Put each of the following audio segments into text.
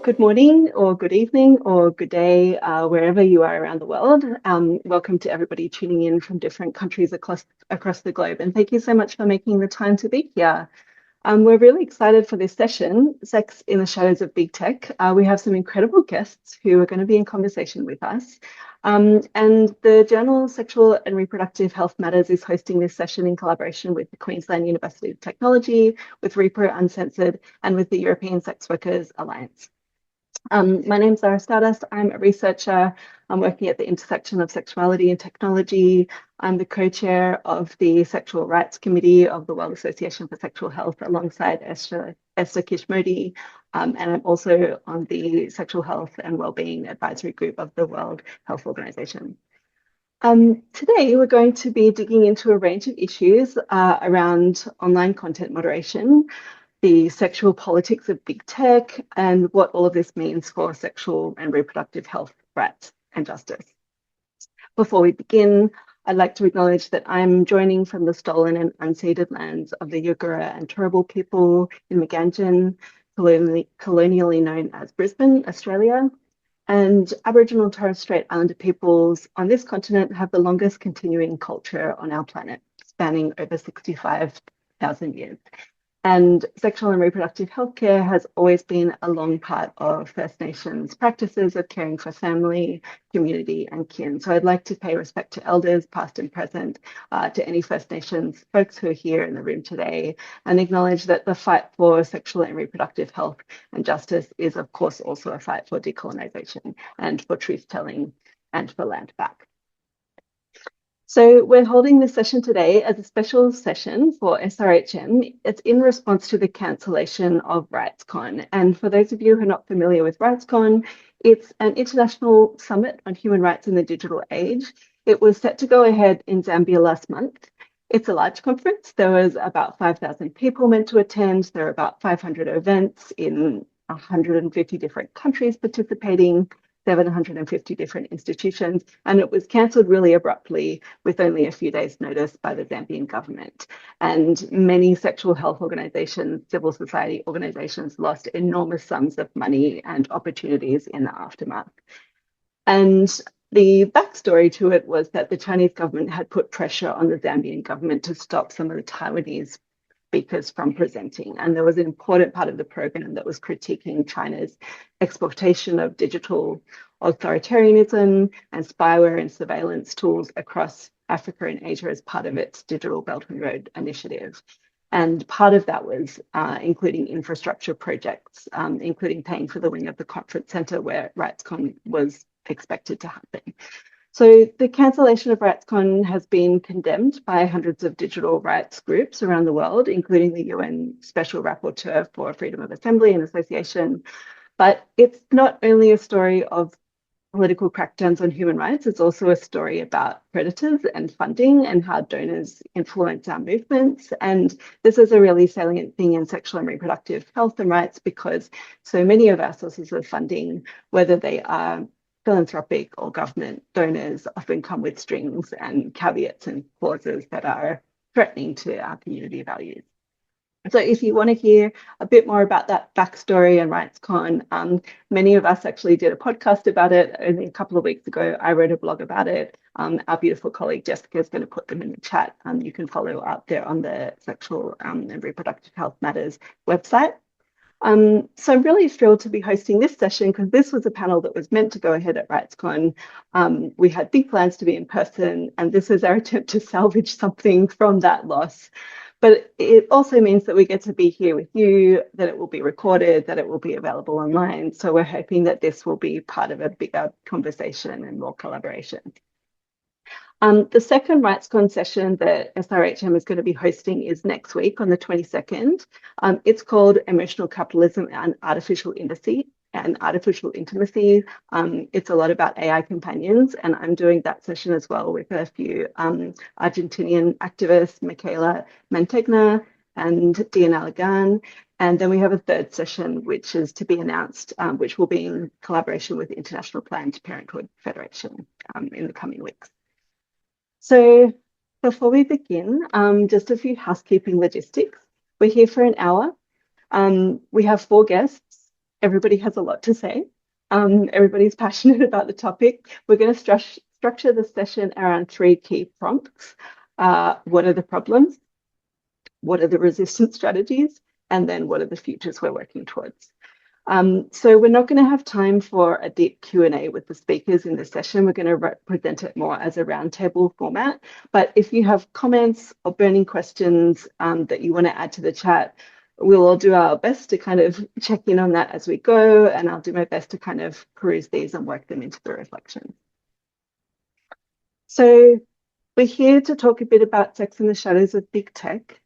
Good morning or good evening or good day, wherever you are around the world. Welcome to everybody tuning in from different countries across the globe. And thank you so much for making the time to be here. We're really excited for this session, Sex in the Shadows of Big Tech. We have some incredible guests who are going to be in conversation with us. And the journal Sexual and Reproductive Health Matters is hosting this session in collaboration with the Queensland University of Technology, with Repro Uncensored, and with the European Sex Workers Alliance. My name's Zara Stardust. I'm a researcher. I'm working at the intersection of sexuality and technology. I'm the co-chair of the Sexual Rights Committee of the World Association for Sexual Health alongside Esther Kishmodi. And I'm also on the Sexual Health and Wellbeing Advisory Group of the World Health Organization. Today, we're going to be digging into a range of issues around online content moderation, the sexual politics of big tech, and what all of this means for sexual and reproductive health rights and justice. Before we begin, I'd like to acknowledge that I'm joining from the stolen and unceded lands of the Yugara and Turrbal people in Maganjan, colonially known as Brisbane, Australia. And Aboriginal and Torres Strait Islander peoples on this continent have the longest continuing culture on our planet, spanning over 65,000 years. And sexual and reproductive healthcare has always been a long part of First Nations practices of caring for family, community, and kin. So I'd like to pay respect to elders, past and present, to any First Nations folks who are here in the room today, and acknowledge that the fight for sexual and reproductive health and justice is, of course, also a fight for decolonisation and for truth-telling and for land back. So we're holding this session today as a special session for SRHM. It's in response to the cancellation of RightsCon. And for those of you who are not familiar with RightsCon, it's an international summit on human rights in the digital age. It was set to go ahead in Zambia last month. It's a large conference. There was about 5,000 people meant to attend. There are about 500 events in 150 different countries participating, 750 different institutions, and it was cancelled really abruptly with only a few days' notice by the Zambian government. And many sexual health organizations, civil society organizations lost enormous sums of money and opportunities in the aftermath. And the backstory to it was that the Chinese government had put pressure on the Zambian government to stop some of the Taiwanese speakers from presenting. And there was an important part of the program that was critiquing China's exploitation of digital authoritarianism and spyware and surveillance tools across Africa and Asia as part of its Digital Belt and Road initiative. And part of that was including infrastructure projects, including paying for the wing of the conference centre where RightsCon was expected to happen. So the cancellation of RightsCon has been condemned by hundreds of digital rights groups around the world, including the UN Special Rapporteur for Freedom of Assembly and Association. But it's not only a story of political crackdowns on human rights, it's also a story about predators and funding and how donors influence our movements. And this is a really salient thing in sexual and reproductive health and rights because so many of our sources of funding, whether they are philanthropic or government donors, often come with strings and caveats and clauses that are threatening to our community values. So if you want to hear a bit more about that backstory and RightsCon, many of us actually did a podcast about it only a couple of weeks ago. I wrote a blog about it. Our beautiful colleague Jessica is going to put them in the chat. You can follow up there on the Sexual and Reproductive Health Matters website. So I'm really thrilled to be hosting this session because this was a panel that was meant to go ahead at RightsCon. We had big plans to be in person, and this is our attempt to salvage something from that loss. But it also means that we get to be here with you, that it will be recorded, that it will be available online. So we're hoping that this will be part of a bigger conversation and more collaboration. The second RightsCon session that SRHM is going to be hosting is next week on the 22nd. It's called Emotional Capitalism and Artificial Intimacy. It's a lot about AI companions, and I'm doing that session as well with a few Argentinian activists, Michaela Mantegna and Diana Lagan. And then we have a third session, which is to be announced, which will be in collaboration with the International Planned Parenthood Federation in the coming weeks. So before we begin, just a few housekeeping logistics. We're here for an hour. We have 4 guests. everybody has a lot to say. Everybody's passionate about the topic. We're going to structure the session around three key prompts. What are the problems? What are the resistance strategies? And then what are the futures we're working towards? So we're not going to have time for a deep Q&A with the speakers in this session. We're going to present it more as a roundtable format. But if you have comments or burning questions that you want to add to the chat, we'll all do our best to kind of check in on that as we go. And I'll do my best to kind of peruse these and work them into the reflection. So we're here to talk a bit about sex in the shadows of big tech.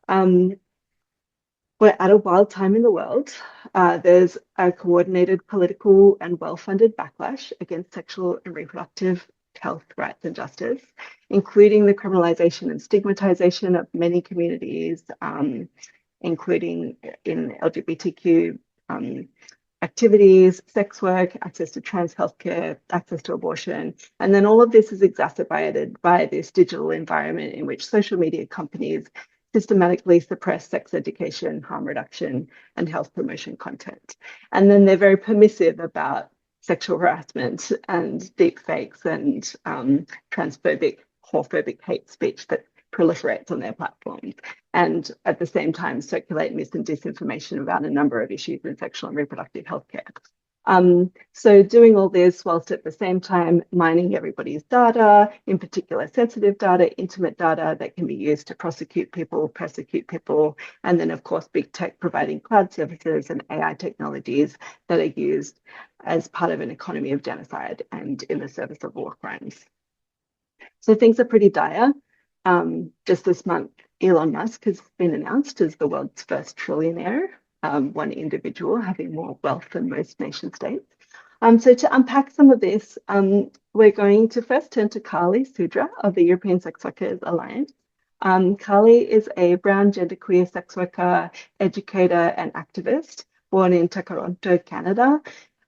We're at a wild time in the world. There's a coordinated political and well-funded backlash against sexual and reproductive health, rights, and justice, including the criminalization and stigmatization of many communities, including in LGBTQ activities, sex work, access to trans healthcare, access to abortion. And then all of this is exacerbated by this digital environment in which social media companies systematically suppress sex education, harm reduction, and health promotion content. And then they're very permissive about sexual harassment and deep fakes and transphobic, whorephobic hate speech that proliferates on their platforms. And at the same time, circulate mis and disinformation about a number of issues in sexual and reproductive healthcare. So doing all this whilst at the same time mining everybody's data, in particular sensitive data, intimate data that can be used to prosecute people, persecute people, and then of course big tech providing cloud services and AI technologies that are used as part of an economy of genocide and in the service of war crimes. So things are pretty dire. Just this month, Elon Musk has been announced as the world's first trillionaire. One individual having more wealth than most nation states. So to unpack some of this, we're going to first turn to Carly Sudra of the European Sex Workers Alliance. Carly is a brown genderqueer sex worker, educator, and activist born in Toronto, Canada.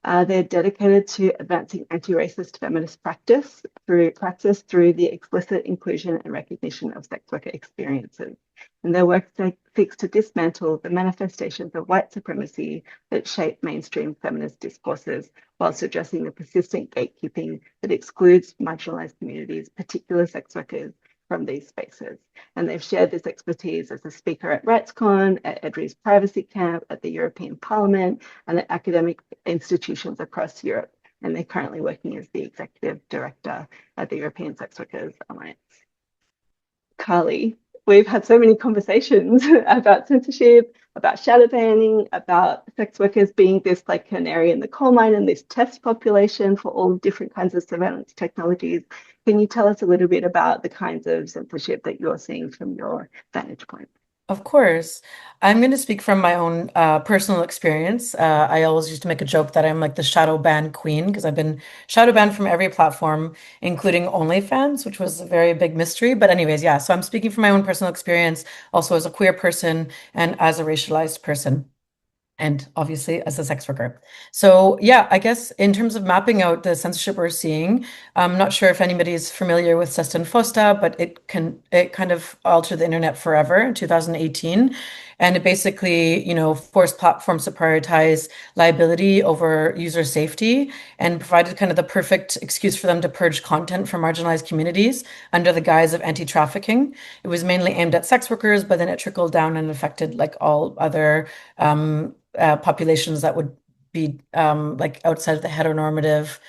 They're dedicated to advancing anti-racist feminist practice through the explicit inclusion and recognition of sex worker experiences. And their work seeks to dismantle the manifestations of white supremacy that shape mainstream feminist discourses, whilst addressing the persistent gatekeeping that excludes marginalized communities, particularly sex workers, from these spaces. And they've shared this expertise as a speaker at RightsCon, at EDRI's Privacy Camp, at the European Parliament, and at academic institutions across Europe. And they're currently working as the executive director at the European Sex Workers Alliance. Carly, we've had so many conversations about censorship, about shadow banning, about sex workers being this like canary in the coal mine and this test population for all different kinds of surveillance technologies. Can you tell us a little bit about the kinds of censorship that you're seeing from your vantage point? Of course. I'm going to speak from my own personal experience. I always used to make a joke that I'm like the shadow ban queen because I've been shadow banned from every platform, including OnlyFans, which was a very big mystery. But anyways, yeah, so I'm speaking from my own personal experience, also as a queer person and as a racialized person, and obviously as a sex worker. So yeah, I guess in terms of mapping out the censorship we're seeing, I'm not sure if anybody's familiar with Seston Fosta, but it kind of altered the internet forever in 2018. And it basically, forced platforms to prioritize liability over user safety and provided kind of the perfect excuse for them to purge content from marginalized communities under the guise of anti-trafficking. It was mainly aimed at sex workers, but then it trickled down and affected like all other populations that would be like outside of the heteronormative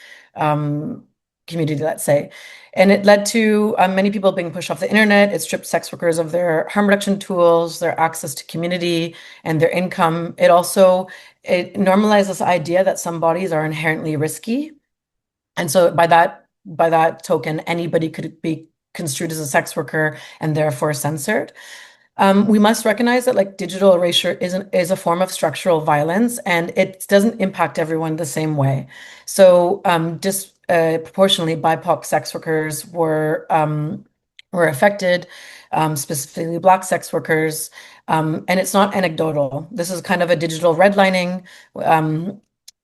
community, let's say. And it led to many people being pushed off the internet. It stripped sex workers of their harm reduction tools, their access to community, and their income. It normalized this idea that some bodies are inherently risky. And so by that token, anybody could be construed as a sex worker and therefore censored. We must recognize that like digital erasure is a form of structural violence, and it doesn't impact everyone the same way. So proportionally, BIPOC sex workers were affected, specifically Black sex workers, and it's not anecdotal. This is kind of a digital redlining.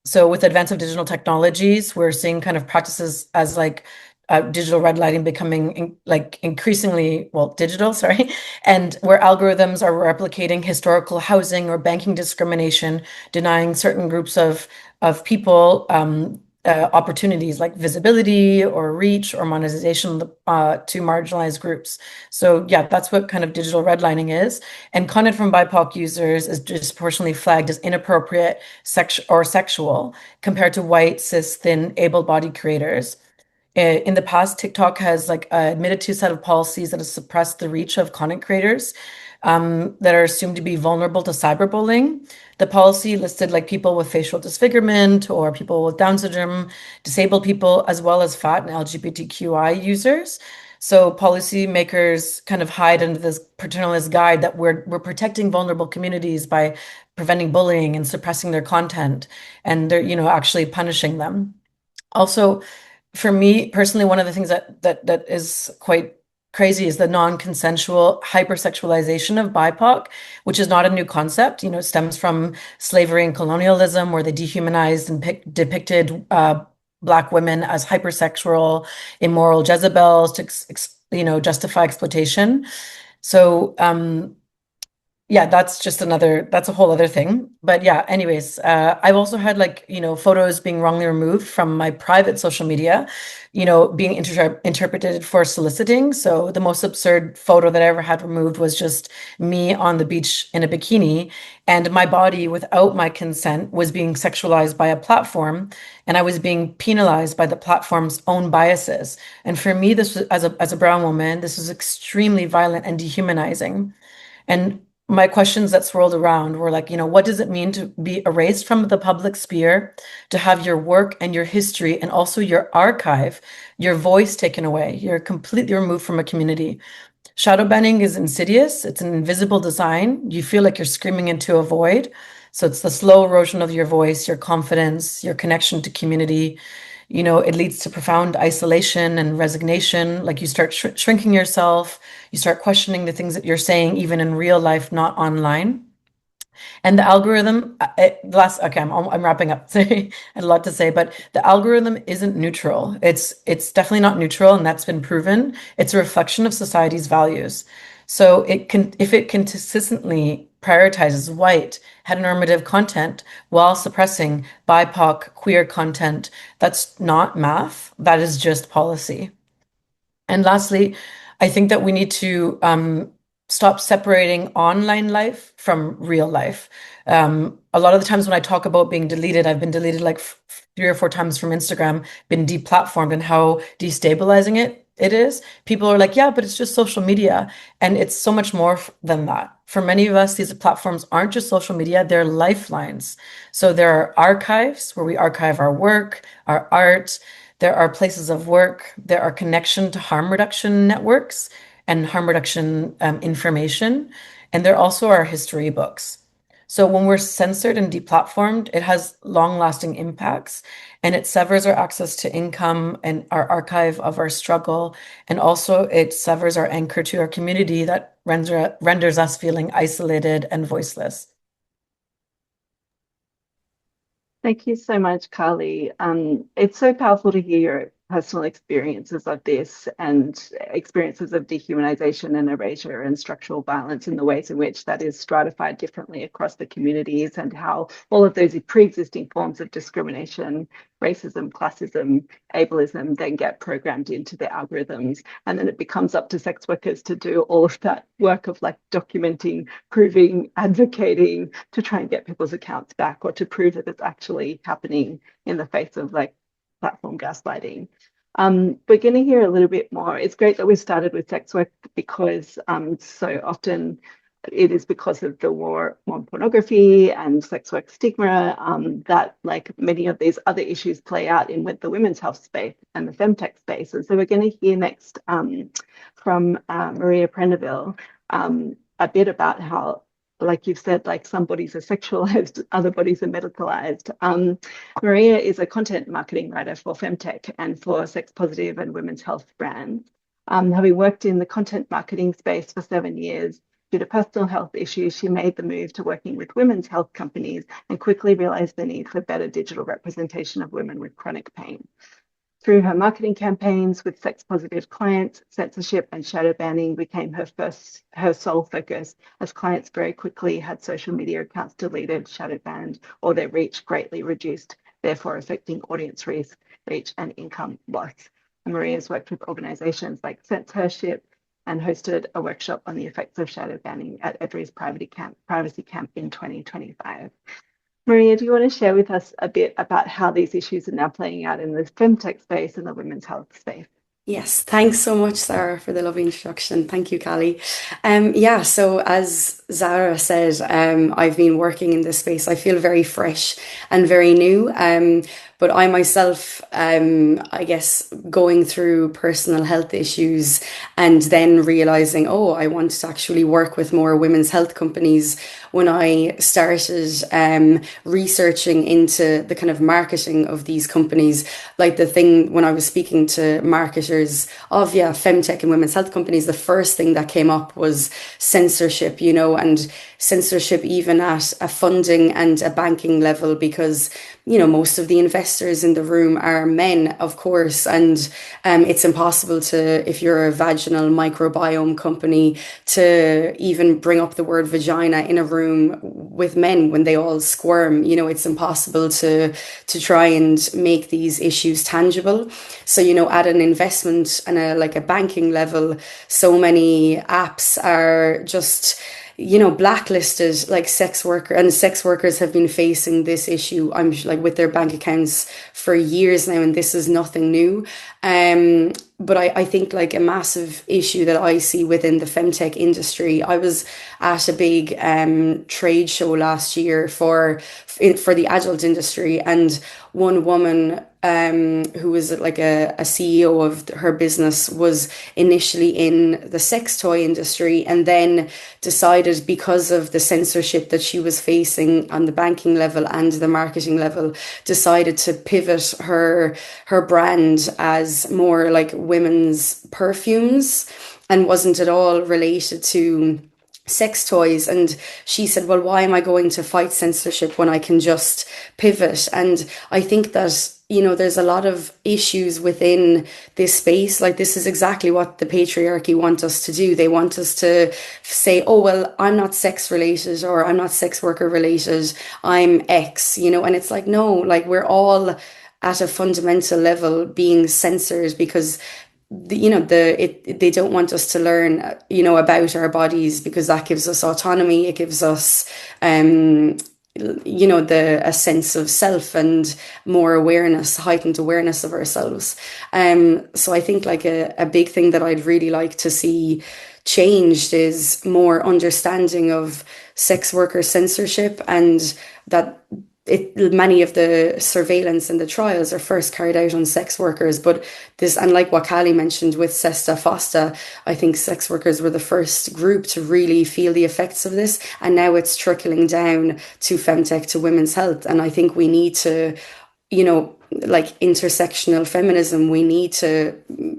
So with the advance of digital technologies, we're seeing kind of practices as like digital red lighting becoming like increasingly, well, digital, sorry, and where algorithms are replicating historical housing or banking discrimination, denying certain groups of people opportunities like visibility or reach or monetization to marginalized groups. So yeah, that's what kind of digital redlining is. And content from BIPOC users is disproportionately flagged as inappropriate or sexual compared to white, cis, thin, able-bodied creators. In the past, TikTok has like admitted to a set of policies that have suppressed the reach of content creators that are assumed to be vulnerable to cyberbullying. The policy listed like people with facial disfigurement or people with Down syndrome, disabled people, as well as fat and LGBTQI users. So policymakers kind of hide under this paternalist guide that we're protecting vulnerable communities by preventing bullying and suppressing their content, and they're, actually punishing them. Also, for me personally, one of the things that is quite crazy is the non-consensual hypersexualization of BIPOC, which is not a new concept. It stems from slavery and colonialism, where they dehumanized and depicted Black women as hypersexual, immoral Jezebels to justify exploitation. So yeah, that's a whole other thing. But yeah, anyways, I've also had like, photos being wrongly removed from my private social media, being interpreted for soliciting. So the most absurd photo that I ever had removed was just me on the beach in a bikini, and my body without my consent was being sexualized by a platform, and I was being penalized by the platform's own biases. And for me, this was, as a brown woman, this was extremely violent and dehumanizing. And my questions that swirled around were like, what does it mean to be erased from the public sphere, to have your work and your history and also your archive, your voice taken away? You're completely removed from a community. Shadow banning is insidious. It's an invisible design. You feel like you're screaming into a void. So it's the slow erosion of your voice, your confidence, your connection to community. It leads to profound isolation and resignation. Like you start shrinking yourself, you start questioning the things that you're saying, even in real life, not online. And the algorithm, okay, I'm wrapping up. Sorry, I had a lot to say, but the algorithm isn't neutral. It's definitely not neutral, and that's been proven. It's a reflection of society's values. So if it consistently prioritizes white, heteronormative content while suppressing BIPOC, queer content, that's not math. That is just policy. And lastly, I think that we need to stop separating online life from real life. A lot of the times when I talk about being deleted, I've been deleted like 3 or 4 times from Instagram, been deplatformed, and how destabilizing it is. People are like, yeah, but it's just social media. And it's so much more than that. For many of us, these platforms aren't just social media, they're lifelines. So there are archives where we archive our work, our art. There are places of work. There are connection to harm reduction networks and harm reduction information. And there also are history books. So when we're censored and deplatformed, it has long-lasting impacts, and it severs our access to income and our archive of our struggle. And also it severs our anchor to our community that renders us feeling isolated and voiceless. Thank you so much, Carly. It's so powerful to hear your personal experiences of this and experiences of dehumanization and erasure and structural violence, and the ways in which that is stratified differently across the communities, and how all of those pre-existing forms of discrimination, racism, classism, ableism then get programmed into the algorithms. And then it becomes up to sex workers to do all of that work of like documenting, proving, advocating to try and get people's accounts back, or to prove that it's actually happening in the face of like platform gaslighting. We're going to hear a little bit more. It's great that we started with sex work because so often it is because of the war on pornography and sex work stigma that like many of these other issues play out in with the women's health space and the femtech space. And so we're going to hear next from Maria Prendeville a bit about how, like you've said, like some bodies are sexualized, other bodies are medicalized. Maria is a content marketing writer for femtech and for sex positive and women's health brands. Having worked in the content marketing space for 7 years, due to personal health issues, she made the move to working with women's health companies and quickly realized the need for better digital representation of women with chronic pain. Through her marketing campaigns with sex-positive clients, censorship and shadow banning became her sole focus, as clients very quickly had social media accounts deleted, shadow banned, or their reach greatly reduced, therefore affecting audience reach and income loss. And Maria's worked with organisations like censorship and hosted a workshop on the effects of shadow banning at Edry's privacy camp in 2025. Maria, do you want to share with us a bit about how these issues are now playing out in the femtech space and the women's health space? Yes, thanks so much, Sarah, for the lovely introduction. Thank you, Callie. Yeah, so as Zara said, I've been working in this space. I feel very fresh and very new. But I myself, I guess, going through personal health issues and then realizing, oh, I want to actually work with more women's health companies when I started researching into the kind of marketing of these companies. Like the thing when I was speaking to marketers of, femtech and women's health companies, the first thing that came up was censorship, and censorship even at a funding and a banking level, because most of the investors in the room are men, of course, and it's impossible to, if you're a vaginal microbiome company, to even bring up the word vagina in a room with men when they all squirm. It's impossible to try and make these issues tangible. So, at an investment and a banking level, so many apps are just blacklisted, like sex workers have been facing this issue, I'm like, with their bank accounts for years now, and this is nothing new. But I think like a massive issue that I see within the femtech industry, I was at a big trade show last year for the adult industry, and one woman who was like a CEO of her business was initially in the sex toy industry, and then decided, because of the censorship that she was facing on the banking level and the marketing level, decided to pivot her brand as more like women's perfumes, and wasn't at all related to sex toys. And she said, well, why am I going to fight censorship when I can just pivot? And I think that there's a lot of issues within this space. Like, this is exactly what the patriarchy want us to do. They want us to say, oh, well, I'm not sex related, or I'm not sex worker related, I'm X, and it's like, no, like, we're all at a fundamental level being censored, because they don't want us to learn about our bodies, because that gives us autonomy, it gives us a sense of self and more awareness, heightened awareness of ourselves. So I think like a big thing that I'd really like to see changed is more understanding of sex worker censorship, and that many of the surveillance and the trials are first carried out on sex workers. But this, and like what Callie mentioned with SESTA FOSTA, I think sex workers were the first group to really feel the effects of this, and now it's trickling down to femtech, to women's health. And I think we need to, like intersectional feminism, we need to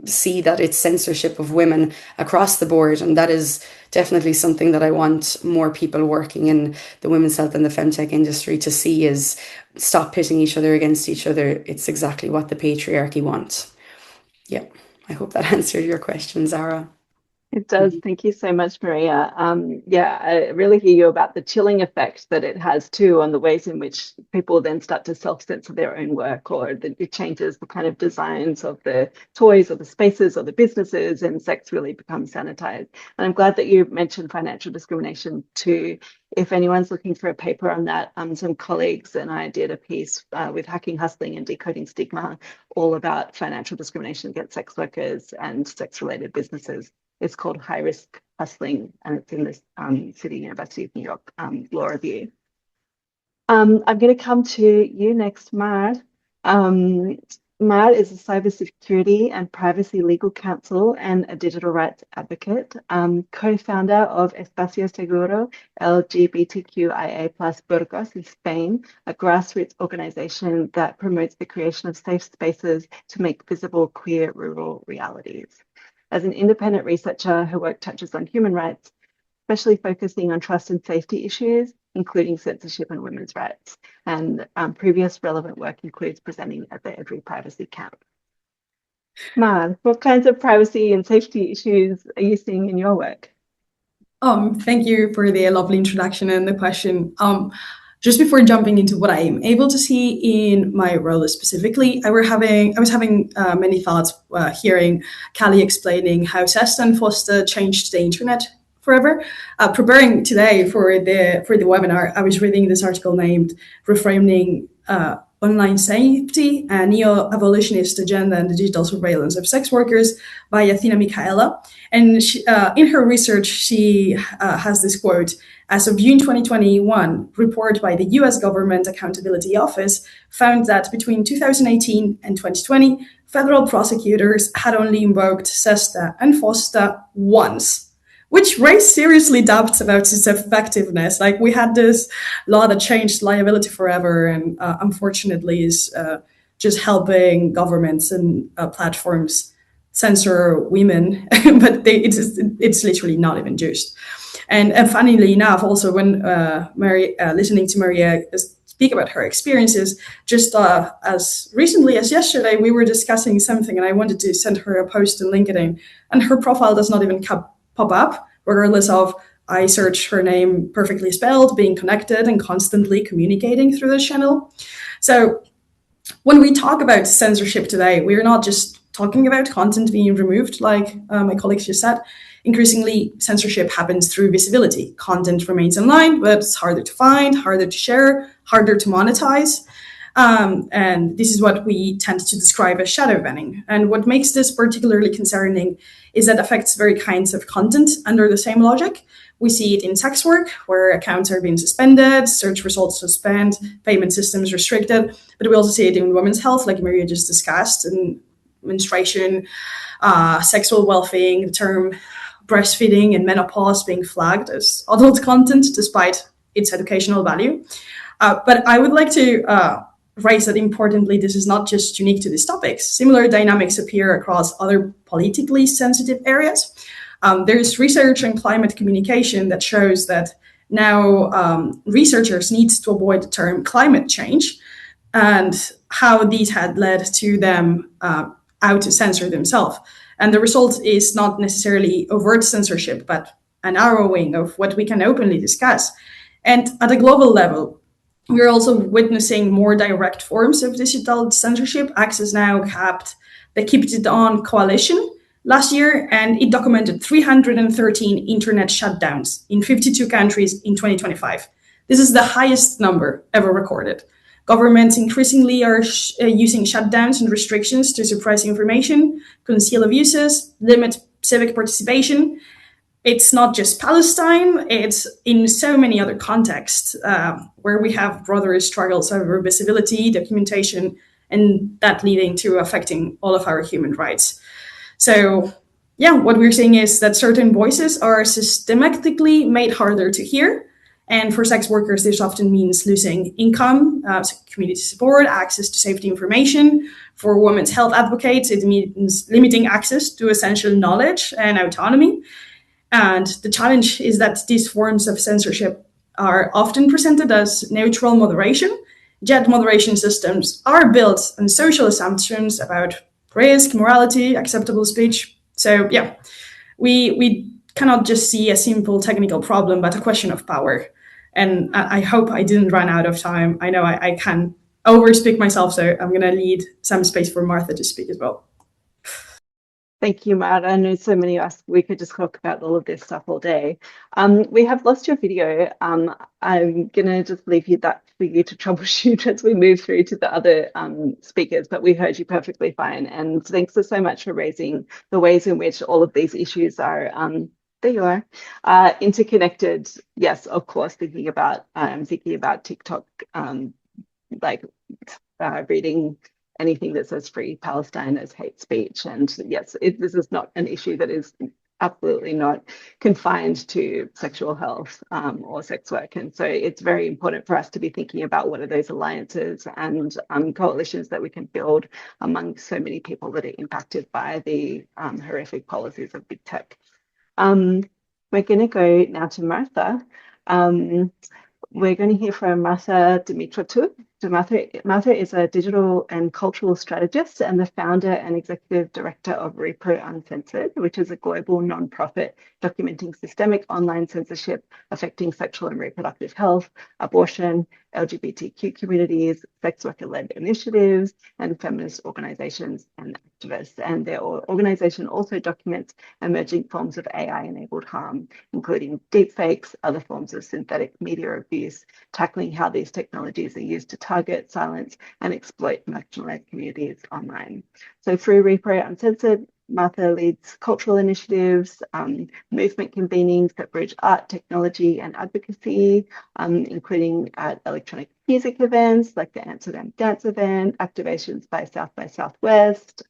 see that it's censorship of women across the board, and that is definitely something that I want more people working in the women's health and the femtech industry to see, is stop pitting each other against each other. It's exactly what the patriarchy wants. Yeah, I hope that answered your question, Zara. It does. Thank you so much, Maria. I really hear you about the chilling effect that it has too on the ways in which people then start to self-censor their own work, or that it changes the kind of designs of the toys or the spaces or the businesses, and sex really becomes sanitized. And I'm glad that you mentioned financial discrimination too. If anyone's looking for a paper on that, some colleagues and I did a piece with Hacking, Hustling and Decoding Stigma, all about financial discrimination against sex workers and sex-related businesses. It's called High Risk Hustling, and it's in the City University of New York Law Review. I'm going to come to you next, Mard. Mard is a cybersecurity and privacy legal counsel and a digital rights advocate, co-founder of Espacio Seguro LGBTQIA+ Burgos in Spain, a grassroots organization that promotes the creation of safe spaces to make visible queer rural realities. As an independent researcher, her work touches on human rights, especially focusing on trust and safety issues, including censorship and women's rights. And previous relevant work includes presenting at the Edry Privacy Camp. Mars, what kinds of privacy and safety issues are you seeing in your work? Thank you for the lovely introduction and the question. Just before jumping into what I am able to see in my role specifically, I was having many thoughts hearing Callie explaining how SESTA and FOSTA changed the internet forever. Preparing today for the webinar, I was reading this article named "Reframing Online Safety: A Neo-Evolutionist Agenda and the Digital Surveillance of Sex Workers" by Athena Michaela. And in her research, she has this quote: "As of June 2021, report by the US Government Accountability Office found that between 2018 and 2020, federal prosecutors had only invoked SESTA and FOSTA once." Which raised seriously doubts about its effectiveness. Like, we had this law that changed liability forever, and unfortunately is just helping governments and platforms censor women, but it's literally not even just. And funnily enough, also when listening to Maria speak about her experiences, just as recently as yesterday, we were discussing something, and I wanted to send her a post on LinkedIn, and her profile does not even pop up, regardless of I search her name perfectly spelled, being connected and constantly communicating through this channel. So when we talk about censorship today, we're not just talking about content being removed, like my colleagues just said. Increasingly, censorship happens through visibility. Content remains online, but it's harder to find, harder to share, harder to monetize. And this is what we tend to describe as shadow banning. And what makes this particularly concerning is that it affects very kinds of content under the same logic. We see it in sex work, where accounts are being suspended, search results suspended, payment systems restricted. But we also see it in women's health, like Maria just discussed, and menstruation, sexual well-being, the term breastfeeding and menopause being flagged as adult content despite its educational value. But I would like to raise that importantly, this is not just unique to these topics. Similar dynamics appear across other politically sensitive areas. There's research on climate communication that shows that now researchers need to avoid the term climate change, and how these had led to them out to censor themselves. And the result is not necessarily overt censorship, but a narrowing of what we can openly discuss. And at a global level, we're also witnessing more direct forms of digital censorship. Access Now capped the Keep It On coalition last year, and it documented 313 internet shutdowns in 52 countries in 2025. This is the highest number ever recorded. Governments increasingly are using shutdowns and restrictions to suppress information, conceal abuses, limit civic participation. It's not just Palestine, it's in so many other contexts where we have broader struggles over visibility, documentation, and that leading to affecting all of our human rights. So yeah, what we're seeing is that certain voices are systematically made harder to hear. And for sex workers, this often means losing income, community support, access to safety information. For women's health advocates, it means limiting access to essential knowledge and autonomy. And the challenge is that these forms of censorship are often presented as neutral moderation, yet moderation systems are built on social assumptions about risk, morality, acceptable speech. So yeah, we cannot just see a simple technical problem, but a question of power. And I hope I didn't run out of time. I know I can overspeak myself, so I'm going to leave some space for Martha to speak as well. Thank you, Matt. I know so many of us, we could just talk about all of this stuff all day. We have lost your video. I'm going to just leave you that for you to troubleshoot as we move through to the other speakers, but we heard you perfectly fine. And thanks so much for raising the ways in which all of these issues are, there you are, interconnected. Yes, of course, thinking about TikTok, reading anything that says free Palestine as hate speech. And yes, this is not an issue that is absolutely not confined to sexual health or sex work. And so it's very important for us to be thinking about what are those alliances and coalitions that we can build among so many people that are impacted by the horrific policies of big tech. We're going to go now to Martha. We're going to hear from Martha Dimitritou. So Martha is a digital and cultural strategist and the founder and executive director of Repro Uncensored, which is a global nonprofit documenting systemic online censorship affecting sexual and reproductive health, abortion, LGBTQ communities, sex worker-led initiatives, and feminist organizations and activists. And their organization also documents emerging forms of AI-enabled harm, including deepfakes, other forms of synthetic media abuse, tackling how these technologies are used to target, silence, and exploit marginalized communities online. So through Repro Uncensored, Martha leads cultural initiatives, movement convenings that bridge art, technology, and advocacy, including at electronic music events like the Amsterdam Dance Event, activations by South by Southwest,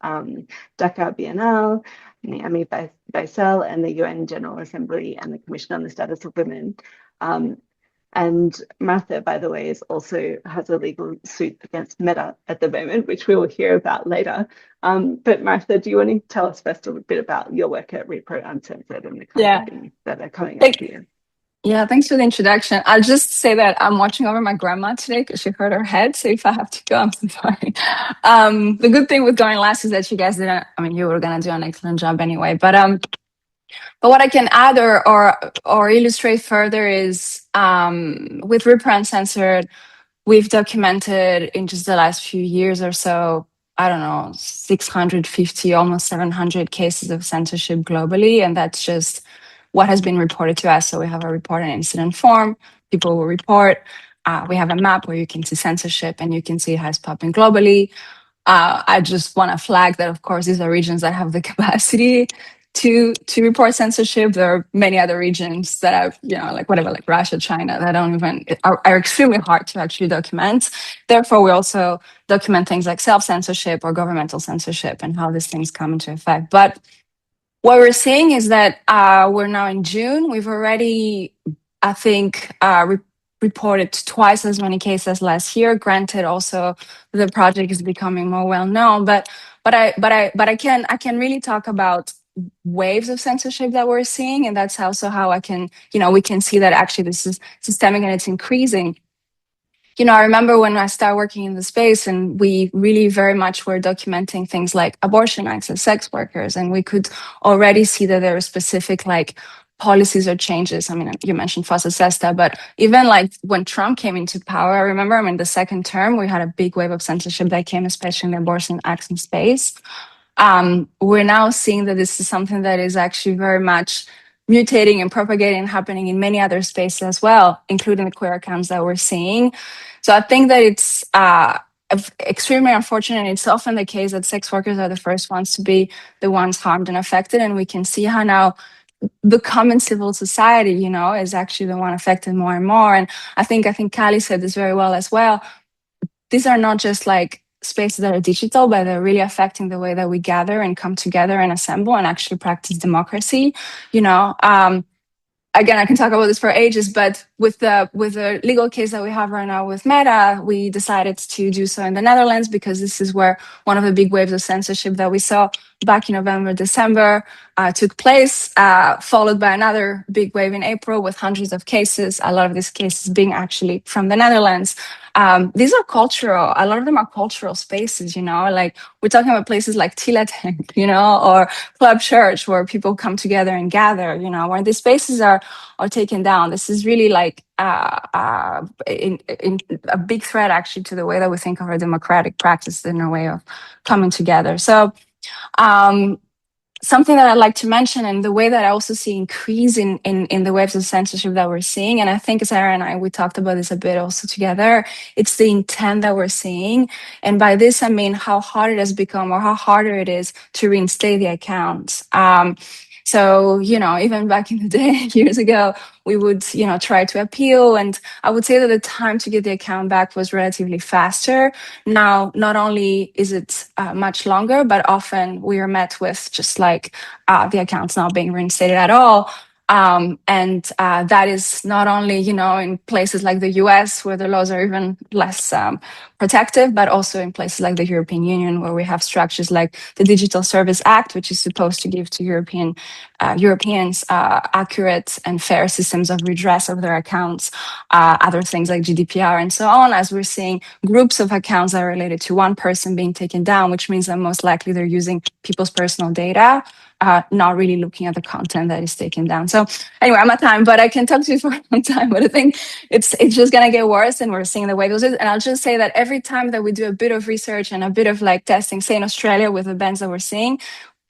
Dakar Biennale, Miami Basel, and the UN General Assembly and the Commission on the Status of Women. And Martha, by the way, also has a legal suit against Meta at the moment, which we will hear about later. But Martha, do you want to tell us first a little bit about your work at Repro Uncensored and the kind of things that are coming up here? Yeah, thanks for the introduction. I'll just say that I'm watching over my grandma today because she hurt her head. So if I have to go, I'm so sorry. The good thing with going last is that you guys didn't, I mean, you were going to do an excellent job anyway. But what I can add or illustrate further is with Repro Uncensored, we've documented in just the last few years or so, I don't know, 650, almost 700 cases of censorship globally. And that's just what has been reported to us. So we have a report and incident form. People will report. We have a map where you can see censorship and you can see how it's popping globally. I just want to flag that, of course, these are regions that have the capacity to report censorship. There are many other regions that have, like Russia, China, that don't even are extremely hard to actually document. Therefore, we also document things like self-censorship or governmental censorship and how these things come into effect. But what we're seeing is that we're now in June. We've already, I think, reported twice as many cases last year. Granted, also the project is becoming more well known, but I can really talk about waves of censorship that we're seeing, and that's also how I can, we can see that actually this is systemic and it's increasing. I remember when I started working in the space and we really very much were documenting things like abortion access, sex workers, and we could already see that there were specific policies or changes. I mean, you mentioned Fossa Sesta, but even when Trump came into power, I remember, the second term, we had a big wave of censorship that came, especially in the abortion access space. We're now seeing that this is something that is actually very much mutating and propagating and happening in many other spaces as well, including the queer accounts that we're seeing. So I think that it's extremely unfortunate. And it's often the case that sex workers are the first ones to be the ones harmed and affected. And we can see how now the common civil society, is actually the one affected more and more. And I think Kali said this very well as well. These are not just spaces that are digital, but they're really affecting the way that we gather and come together and assemble and actually practice democracy. Again, I can talk about this for ages, but with the legal case that we have right now with Meta, we decided to do so in the Netherlands because this is where one of the big waves of censorship that we saw back in November, December took place, followed by another big wave in April with hundreds of cases, a lot of these cases being actually from the Netherlands. These are cultural, a lot of them are cultural spaces, we're talking about places like Tilatank, or Club Church where people come together and gather, where these spaces are taken down. This is really a big threat actually to the way that we think of our democratic practice in a way of coming together. So something that I'd like to mention, and the way that I also see increase in the waves of censorship that we're seeing, and I think Sarah and we talked about this a bit also together, it's the intent that we're seeing. And by this, I mean how hard it has become or how harder it is to reinstate the accounts. So, even back in the day, years ago, we would, try to appeal. And I would say that the time to get the account back was relatively faster. Now, not only is it much longer, but often we are met with just the accounts not being reinstated at all. And that is not only, in places like the US where the laws are even less protective, but also in places like the European Union where we have structures like the Digital Service Act, which is supposed to give to European Europeans accurate and fair systems of redress of their accounts, other things like GDPR and so on, as we're seeing groups of accounts that are related to one person being taken down, which means that most likely they're using people's personal data, not really looking at the content that is taken down. So anyway, I'm at time, but I can talk to you for a long time. But I think it's just gonna get worse, and we're seeing the way it goes. And I'll just say that every time that we do a bit of research and a bit of like testing, say in Australia with the bans that we're seeing,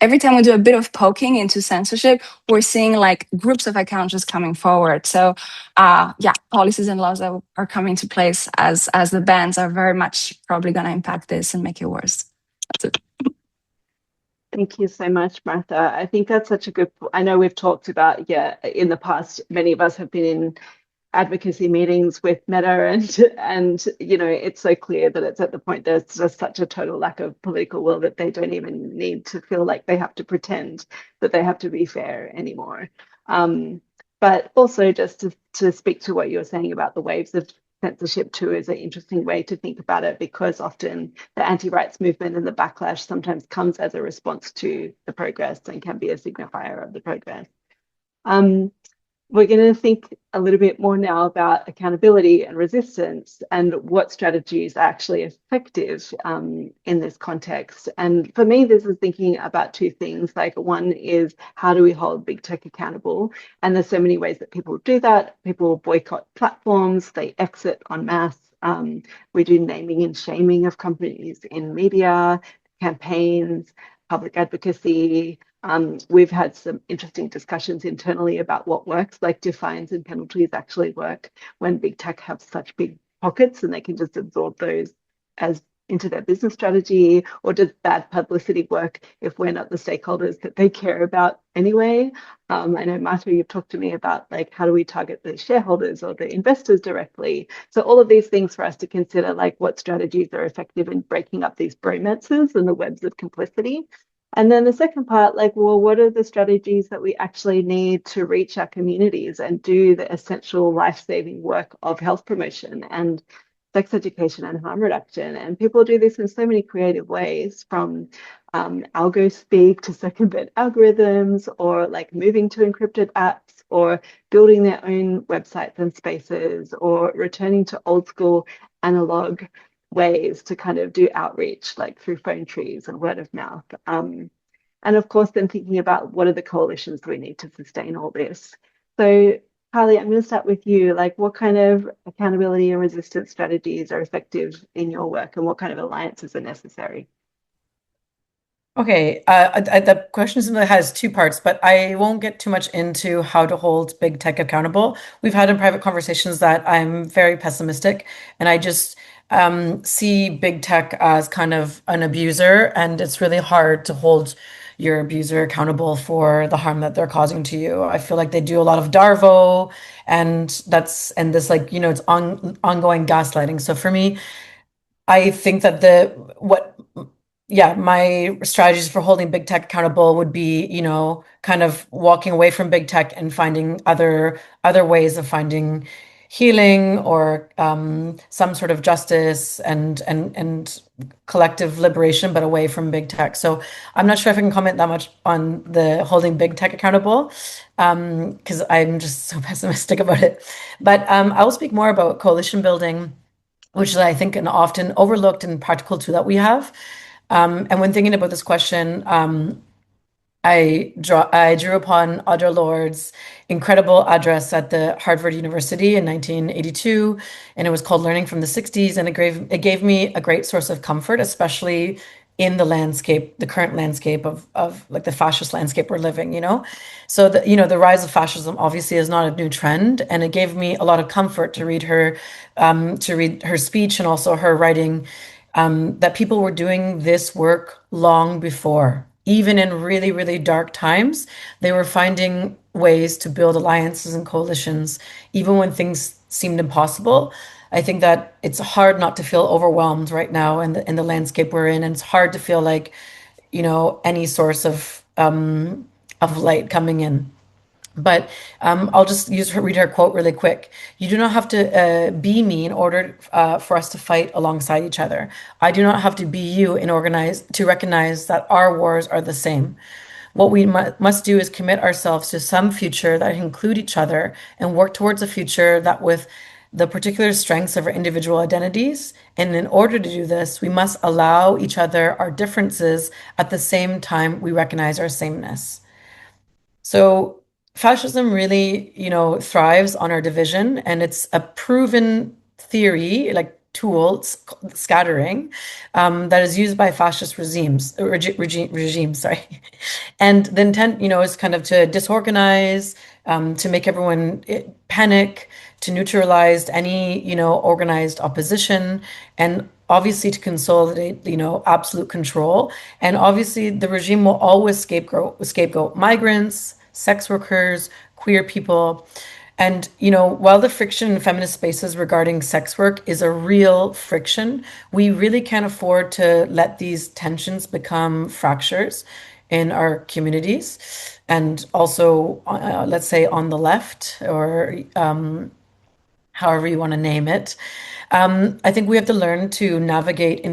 every time we do a bit of poking into censorship, we're seeing like groups of accounts just coming forward. So yeah, policies and laws that are coming into place as the bans are very much probably going to impact this and make it worse. That's it. Thank you so much, Martha. I think that's such a good, I know we've talked about, in the past, many of us have been in advocacy meetings with Meta, and it's so clear that it's at the point there's just such a total lack of political will that they don't even need to feel like they have to pretend that they have to be fair anymore. But also just to speak to what you were saying about the waves of censorship too is an interesting way to think about it, because often the anti-rights movement and the backlash sometimes comes as a response to the progress and can be a signifier of the progress. We're going to think a little bit more now about accountability and resistance and what strategies are actually effective in this context. And for me, this is thinking about two things. Like, one is, how do we hold big tech accountable? And there's so many ways that people do that. People boycott platforms, they exit en masse. We do naming and shaming of companies in media, campaigns, public advocacy. We've had some interesting discussions internally about what works, like do fines and penalties actually work when big tech have such big pockets and they can just absorb those as into their business strategy, or does bad publicity work if we're not the stakeholders that they care about anyway? I know, Martha, you've talked to me about like, how do we target the shareholders or the investors directly? So all of these things for us to consider, like what strategies are effective in breaking up these bromances and the webs of complicity. And then the second part, like, well, what are the strategies that we actually need to reach our communities and do the essential life-saving work of health promotion and sex education and harm reduction? And people do this in so many creative ways, from algo speak to circumvent algorithms, or like moving to encrypted apps, or building their own websites and spaces, or returning to old school analog ways to kind of do outreach, like through phone trees and word of mouth. And of course, then thinking about what are the coalitions we need to sustain all this. So, Carly, I'm going to start with you. Like, what kind of accountability and resistance strategies are effective in your work, and what kind of alliances are necessary? Okay, the question has two parts, but I won't get too much into how to hold big tech accountable. We've had in private conversations that I'm very pessimistic, and I just see big tech as kind of an abuser, and it's really hard to hold your abuser accountable for the harm that they're causing to you. I feel like they do a lot of Darvo, and this, like, it's ongoing gaslighting. So for me, I think that my strategies for holding big tech accountable would be, kind of walking away from big tech and finding other ways of finding healing, or some sort of justice and collective liberation, but away from big tech. So I'm not sure if I can comment that much on the holding big tech accountable, because I'm just so pessimistic about it. But I will speak more about coalition building, which is, I think, an often overlooked and practical tool that we have. And when thinking about this question, I drew upon Audre Lorde's incredible address at the Harvard University in 1982, and it was called Learning from the 60s, and it gave me a great source of comfort, especially in the current landscape of like the fascist landscape we're living, So the rise of fascism obviously is not a new trend, and it gave me a lot of comfort to read her speech and also her writing, that people were doing this work long before. Even in really, really dark times, they were finding ways to build alliances and coalitions, even when things seemed impossible. I think that it's hard not to feel overwhelmed right now in the landscape we're in, and it's hard to feel like, any source of light coming in. But I'll just read her quote really quick. "You do not have to be me in order for us to fight alongside each other. I do not have to be you to recognize that our wars are the same. What we must do is commit ourselves to some future that include each other and work towards a future that with the particular strengths of our individual identities. And in order to do this, we must allow each other our differences at the same time we recognize our sameness. So fascism really, thrives on our division, and it's a proven theory, like tool, scattering, that is used by fascist regimes, sorry. And the intent, is kind of to disorganize, to make everyone panic, to neutralize any, organized opposition, and obviously to consolidate, absolute control. And obviously the regime will always scapegoat migrants, sex workers, queer people. And, while the friction in feminist spaces regarding sex work is a real friction, we really can't afford to let these tensions become fractures in our communities. And also, let's say on the left, or however you want to name it. I think we have to learn to navigate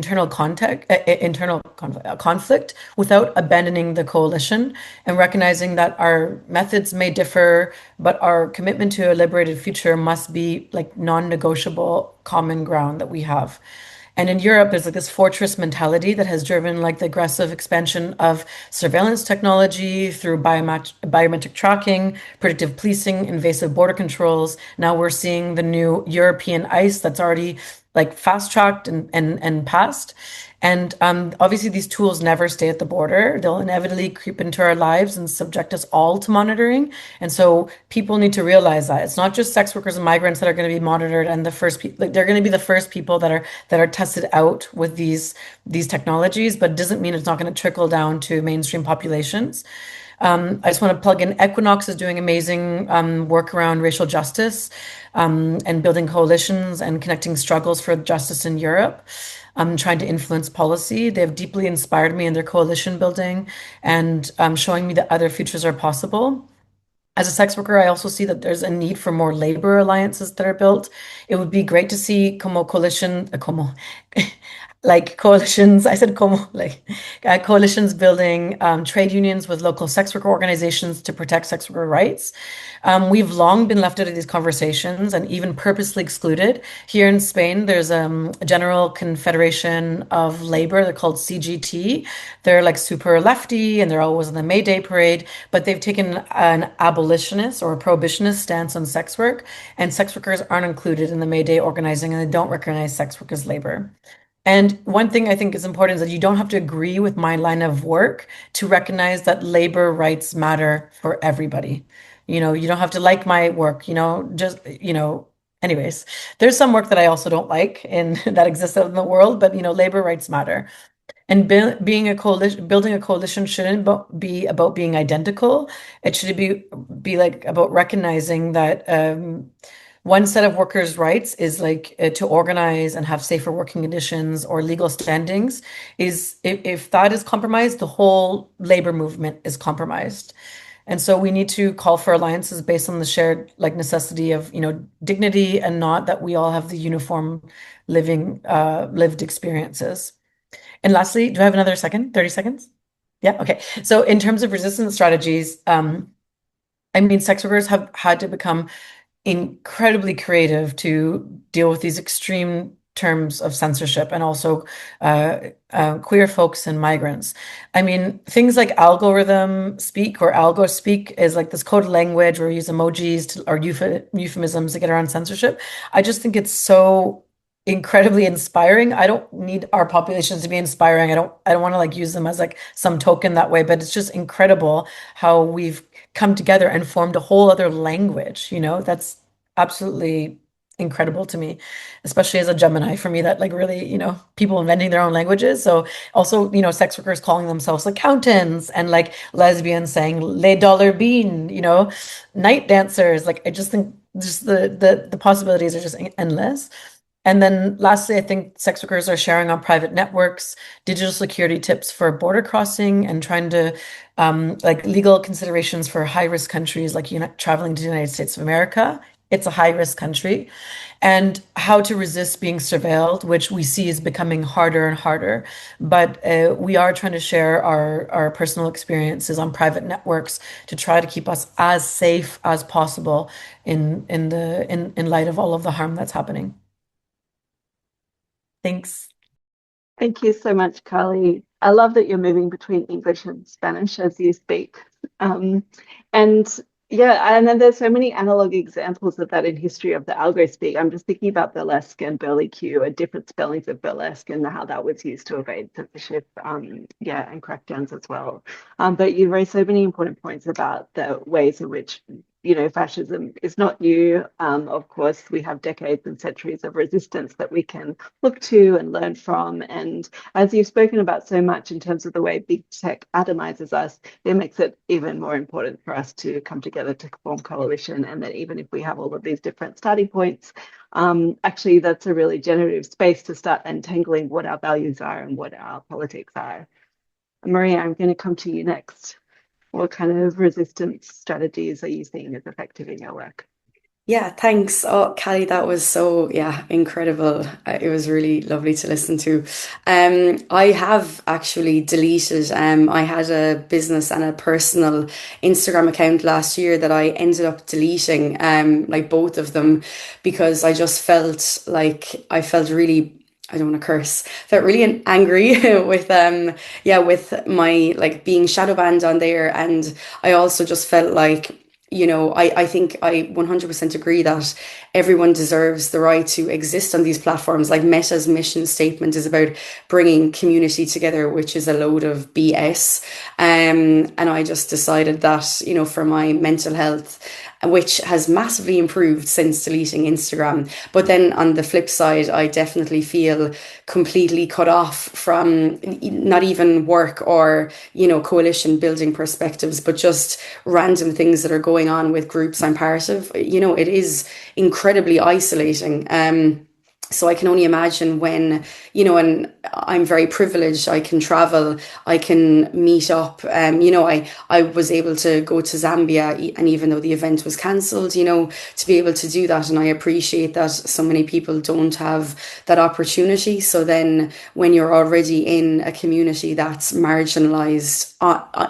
conflict without abandoning the coalition, and recognizing that our methods may differ, but our commitment to a liberated future must be like non-negotiable common ground that we have. And in Europe, there's like this fortress mentality that has driven like the aggressive expansion of surveillance technology through biometric tracking, predictive policing, invasive border controls. Now we're seeing the new European ICE that's already like fast-tracked and passed. And obviously these tools never stay at the border. They'll inevitably creep into our lives and subject us all to monitoring. And so people need to realize that it's not just sex workers and migrants that are going to be monitored, and the first people, like, they're going to be the first people that are tested out with these technologies, but it doesn't mean it's not going to trickle down to mainstream populations. I just want to plug in Equinox is doing amazing work around racial justice, and building coalitions and connecting struggles for justice in Europe. Trying to influence policy. They have deeply inspired me in their coalition building, and showing me that other futures are possible. As a sex worker, I also see that there's a need for more labor alliances that are built. It would be great to see like coalitions, I said coalitions building trade unions with local sex worker organizations to protect sex worker rights. We've long been left out of these conversations and even purposely excluded. Here in Spain, there's a General Confederation of Labor. They're called CGT. They're like super lefty, and they're always in the May Day parade, but they've taken an abolitionist or a prohibitionist stance on sex work, and sex workers aren't included in the May Day organizing, and they don't recognize sex workers' labor. And one thing I think is important is that you don't have to agree with my line of work to recognize that labor rights matter for everybody. You don't have to like my work, anyways. There's some work that I also don't like and that exists out in the world, but labor rights matter. And building a coalition shouldn't be about being identical. It should be like about recognizing that one set of workers' rights is like to organize and have safer working conditions or legal standings. Is if that is compromised, the whole labor movement is compromised. And so we need to call for alliances based on the shared like necessity of dignity, and not that we all have the uniform lived experiences. And lastly, do I have another second? 30 seconds? Yeah, okay. So in terms of resistance strategies, sex workers have had to become incredibly creative to deal with these extreme terms of censorship, and also queer folks and migrants. Things like algorithm speak or algo speak is like this coded language where we use emojis or euphemisms to get around censorship. I just think it's so incredibly inspiring. I don't need our populations to be inspiring. I don't want to like use them as like some token that way, but it's just incredible how we've come together and formed a whole other language. That's absolutely incredible to me, especially as a Gemini, for me, that like really, people inventing their own languages. So also, sex workers calling themselves accountants, and like lesbians saying les dollar bean, night dancers. Like, I just think just the possibilities are just endless. And then lastly, I think sex workers are sharing on private networks, digital security tips for border crossing, and trying to like legal considerations for high risk countries like traveling to the United States of America. it's a high-risk country, and how to resist being surveilled, which we see is becoming harder and harder. But we are trying to share our personal experiences on private networks to try to keep us as safe as possible in light of all of the harm that's happening. Thanks. Thank you so much, Carly. I love that you're moving between English and Spanish as you speak. And yeah, and then there's so many analog examples of that in history of the algo speak. I'm just thinking about burlesque and burlesque and different spellings of burlesque and how that was used to evade censorship, yeah, and crackdowns as well. But you raised so many important points about the ways in which fascism is not new. Of course, we have decades and centuries of resistance that we can look to and learn from. And as you've spoken about so much in terms of the way big tech atomizes us, it makes it even more important for us to come together to form coalition. And that even if we have all of these different starting points, actually, that's a really generative space to start untangling what our values are and what our politics are. Maria, I'm going to come to you next. What kind of resistance strategies are you seeing as effective in your work? Yeah, thanks. Oh, Callie, that was so, incredible. It was really lovely to listen to. I have actually deleted, I had a business and a personal Instagram account last year that I ended up deleting, like both of them, because I just felt like I felt really, I don't want to curse, felt really angry with with my like being shadow banned on there. And I also just felt like, I think I 100% agree that everyone deserves the right to exist on these platforms. Like Meta's mission statement is about bringing community together, which is a load of BS. And I just decided that, for my mental health, which has massively improved since deleting Instagram. But then on the flip side, I definitely feel completely cut off from not even work or, coalition building perspectives, but just random things that are going on with groups I'm part of. It is incredibly isolating. So I can only imagine when, and I'm very privileged, I can travel, I can meet up. I was able to go to Zambia, and even though the event was cancelled, to be able to do that. And I appreciate that so many people don't have that opportunity. So then when you're already in a community that's marginalized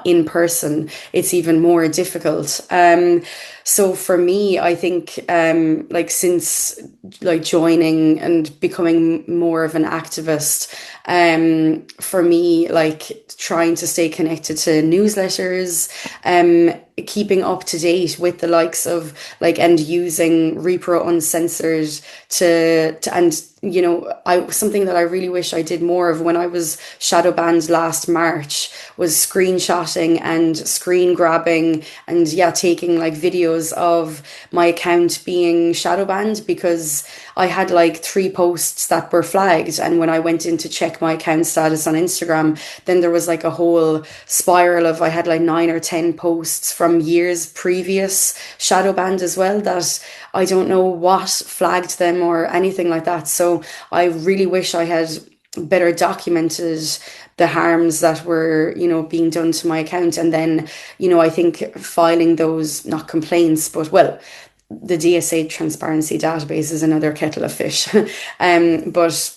in person, it's even more difficult. So for me, I think since joining and becoming more of an activist, for me, trying to stay connected to newsletters, keeping up to date with the likes of and using Repro Uncensored and something that I really wish I did more of when I was shadow banned last March was screenshotting and screen grabbing and taking videos of my account being shadow banned, because I had 3 posts that were flagged, and when I went in to check my account status on Instagram, then there was a whole spiral of, I had 9 or 10 posts from years previous shadow banned as well, that I don't know what flagged them or anything like that. So I really wish I had better documented the harms that were, being done to my account. And then, I think filing those, not complaints, but the DSA transparency database is another kettle of fish. But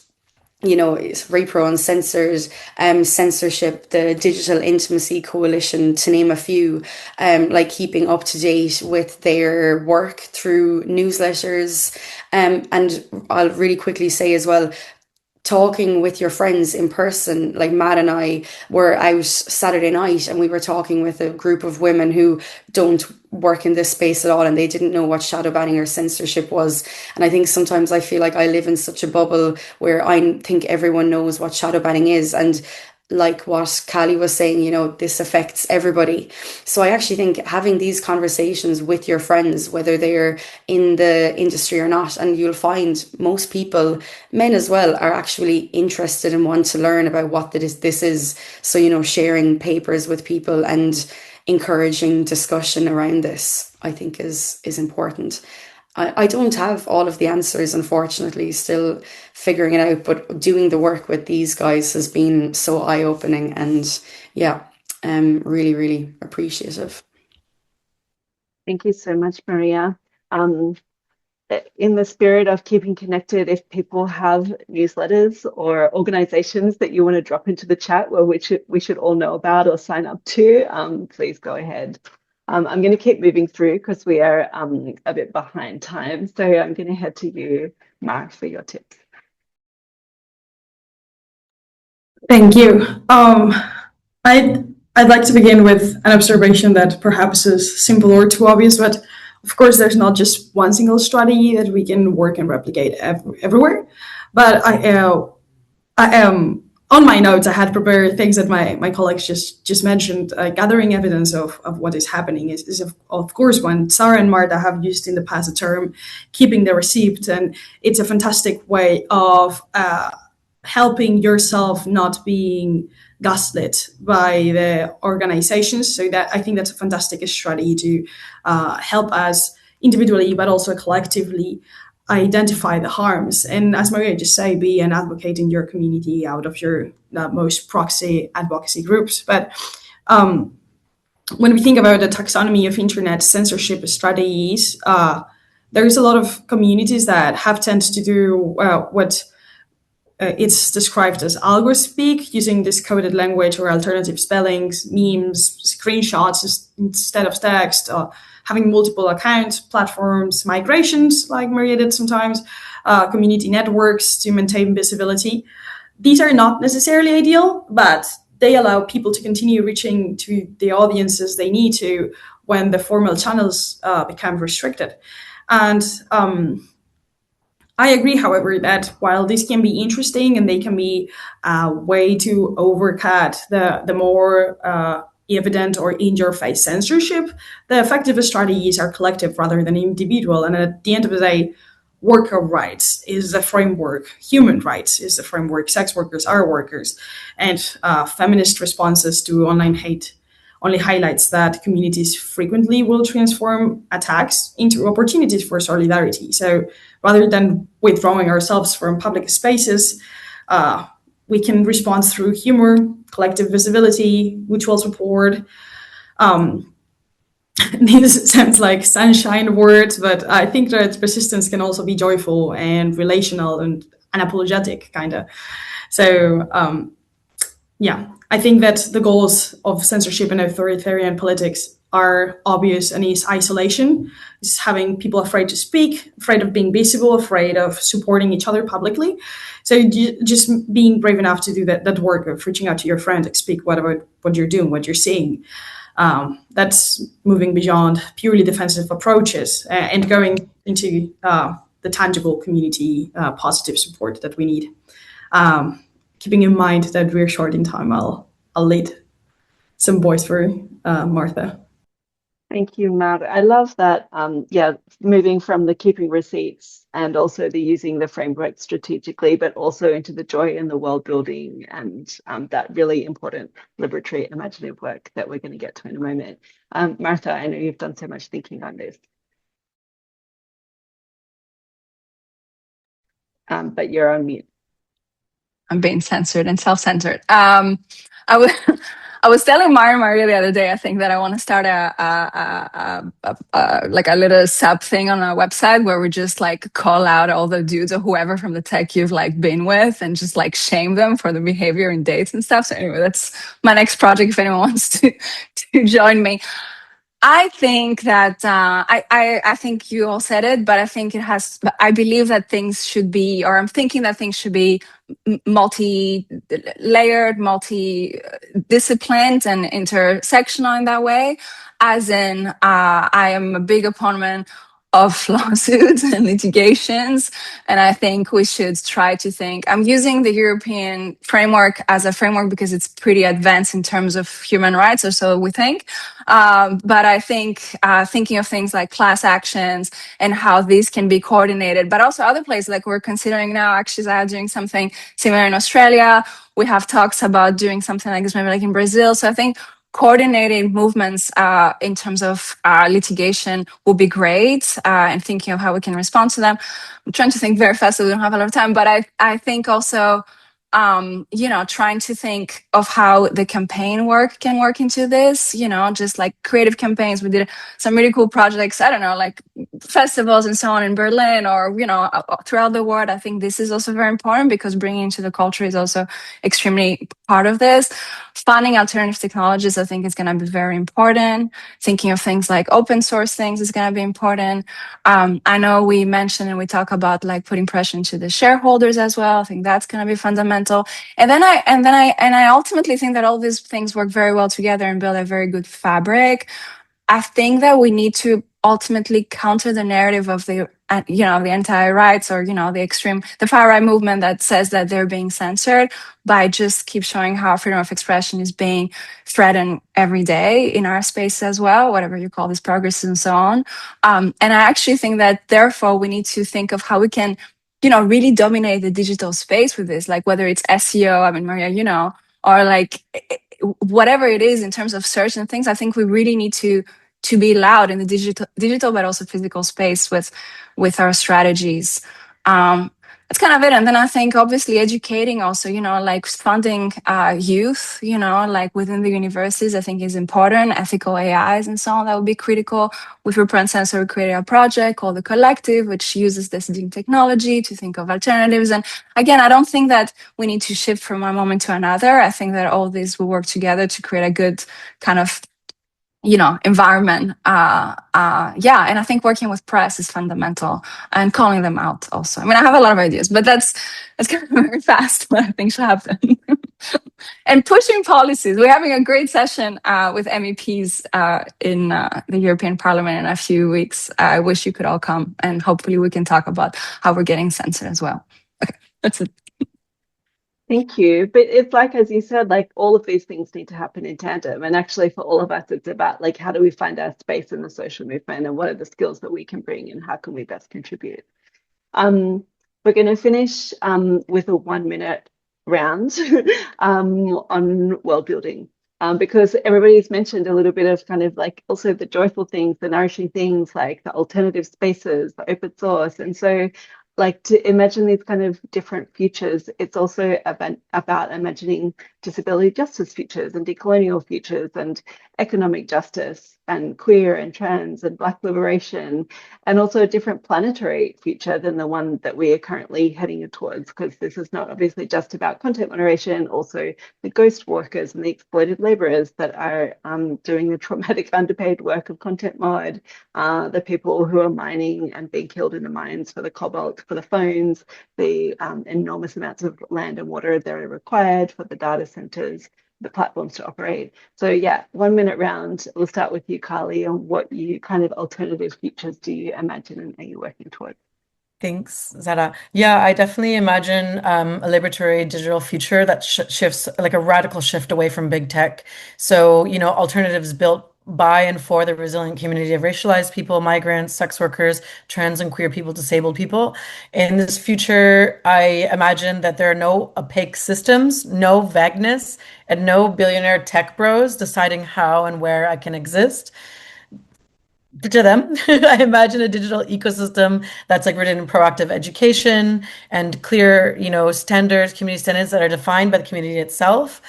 it's Repro Uncensored, censorship, the Digital Intimacy Coalition, to name a few, keeping up to date with their work through newsletters. And I'll really quickly say as well, talking with your friends in person. Like Matt and I were out Saturday night and we were talking with a group of women who don't work in this space at all, and they didn't know what shadow banning or censorship was. And I think sometimes I feel like I live in such a bubble where I think everyone knows what shadow banning is, and like what Callie was saying, this affects everybody. So I actually think having these conversations with your friends, whether they're in the industry or not, and you'll find most people, men as well, are actually interested and want to learn about what this is. So, sharing papers with people and encouraging discussion around this, I think is important. I don't have all of the answers, unfortunately, still figuring it out, but doing the work with these guys has been so eye-opening, and really, really appreciative. Thank you so much, Maria. in the spirit of keeping connected, if people have newsletters or organizations that you want to drop into the chat where we should all know about or sign up to, please go ahead. I'm going to keep moving through because we are a bit behind time. So I'm going to head to you, Mar, for your tips. Thank you. I'd like to begin with an observation that perhaps is simple or too obvious, but of course, there's not just one single strategy that we can work and replicate everywhere. But I am on my notes. I had prepared things that my colleagues just mentioned. Gathering evidence of what is happening is of course one. Sarah and Marta have used in the past the term "keeping the receipt," and it's a fantastic way of helping yourself not being gaslit by the organizations. So that I think that's a fantastic strategy to help us individually, but also collectively identify the harms. And as Maria just said, be an advocate in your community out of your most proxy advocacy groups. But when we think about the taxonomy of internet censorship strategies, there's a lot of communities that have tended to do what it's described as algo speak, using this coded language or alternative spellings, memes, screenshots instead of text, having multiple accounts, platforms, migrations, like Maria did sometimes, community networks to maintain visibility. These are not necessarily ideal, but they allow people to continue reaching to the audiences they need to when the formal channels become restricted. And I agree, however, that while this can be interesting and they can be a way to overcut the more evident or in-your-face censorship, the effective strategies are collective rather than individual. And at the end of the day, worker rights is the framework, human rights is the framework, sex workers are workers, and feminist responses to online hate only highlights that communities frequently will transform attacks into opportunities for solidarity. So rather than withdrawing ourselves from public spaces, we can respond through humor, collective visibility, mutual support. These sounds like sunshine words, but I think that persistence can also be joyful and relational and unapologetic, kind of. So, yeah, I think that the goals of censorship and authoritarian politics are obvious, and is isolation, is having people afraid to speak, afraid of being visible, afraid of supporting each other publicly. So just being brave enough to do that work of reaching out to your friend and speak about what you're doing, what you're seeing. That's moving beyond purely defensive approaches and going into the tangible community positive support that we need. Keeping in mind that we're short in time, I'll lead some voice for Martha. Thank you, Mar. I love that, moving from the keeping receipts and also the using the framework strategically, but also into the joy and the world building and that really important liberatory imaginative work that we're going to get to in a moment. Martha, I know you've done so much thinking on this. But you're on mute. I'm being censored and self-censored. I was telling Maria the other day, I think that I want to start like a little sub thing on our website where we just like call out all the dudes or whoever from the tech you've like been with and just like shame them for the behavior in dates and stuff. So anyway, that's my next project if anyone wants to join me. I think that I think you all said it, but I think I believe that things should be, or I'm thinking that things should be multi-layered, multi-disciplined and intersectional in that way. As in, I am a big opponent of lawsuits and litigations. And I think we should try to think, I'm using the European framework as a framework because it's pretty advanced in terms of human rights, or so we think. But I think thinking of things like class actions and how these can be coordinated, but also other places like we're considering now, actually doing something similar in Australia. We have talks about doing something like this, maybe like in Brazil. So I think coordinating movements in terms of litigation will be great, and thinking of how we can respond to them. I'm trying to think very fast so we don't have a lot of time, but I think also trying to think of how the campaign work can work into this, just like creative campaigns. We did some really cool projects, I don't know, like festivals and so on in Berlin or, throughout the world. I think this is also very important because bringing into the culture is also extremely part of this. Funding alternative technologies, I think, is going to be very important. Thinking of things like open source things is going to be important. I know we mentioned and we talk about like putting pressure into the shareholders as well. I think that's going to be fundamental. And I ultimately think that all these things work very well together and build a very good fabric. I think that we need to ultimately counter the narrative of the anti-rights or, the far right movement that says that they're being censored by just keep showing how freedom of expression is being threatened every day in our space as well, whatever you call this progress and so on. And I actually think that therefore we need to think of how we can, really dominate the digital space with this, like whether it's SEO, I mean, Maria, or like whatever it is in terms of search and things. I think we really need to be loud in the digital but also physical space with our strategies. That's kind of it. And then I think obviously educating also, like funding youth, like within the universities, I think is important. Ethical AIs and so on, that would be critical. With Repro Uncensored, we created a project called The Collective, which uses this technology to think of alternatives. And again, I don't think that we need to shift from one moment to another. I think that all these will work together to create a good kind of environment. And I think working with press is fundamental and calling them out also. I mean, I have a lot of ideas, but that's kind of very fast what I think should happen. And pushing policies. We're having a great session with MEPs in the European Parliament in a few weeks. I wish you could all come and hopefully we can talk about how we're getting censored as well. Okay, that's it. Thank you. But it's like, as you said, like all of these things need to happen in tandem. And actually for all of us, it's about like, how do we find our space in the social movement and what are the skills that we can bring and how can we best contribute? We're going to finish with a 1-minute round on world building. Because everybody's mentioned a little bit of kind of like also the joyful things, the nourishing things, like the alternative spaces, the open source. And so like to imagine these kind of different futures, it's also about imagining disability justice futures and decolonial futures and economic justice and queer and trans and Black liberation, and also a different planetary future than the one that we are currently heading towards, because this is not obviously just about content moderation, also the ghost workers and the exploited laborers that are doing the traumatic underpaid work of content mod, the people who are mining and being killed in the mines for the cobalt, for the phones, the enormous amounts of land and water that are required for the data centers, the platforms to operate. So yeah, 1-minute round. We'll start with you, Carly, on what you kind of alternative futures do you imagine and are you working towards? Thanks, Zara. Yeah, I definitely imagine a liberatory digital future that shifts, like a radical shift away from big tech. So, alternatives built by and for the resilient community of racialized people, migrants, sex workers, trans and queer people, disabled people. In this future, I imagine that there are no opaque systems, no vagueness, and no billionaire tech bros deciding how and where I can exist. To them, I imagine a digital ecosystem that's like rooted in proactive education and clear, standards, community standards that are defined by the community itself.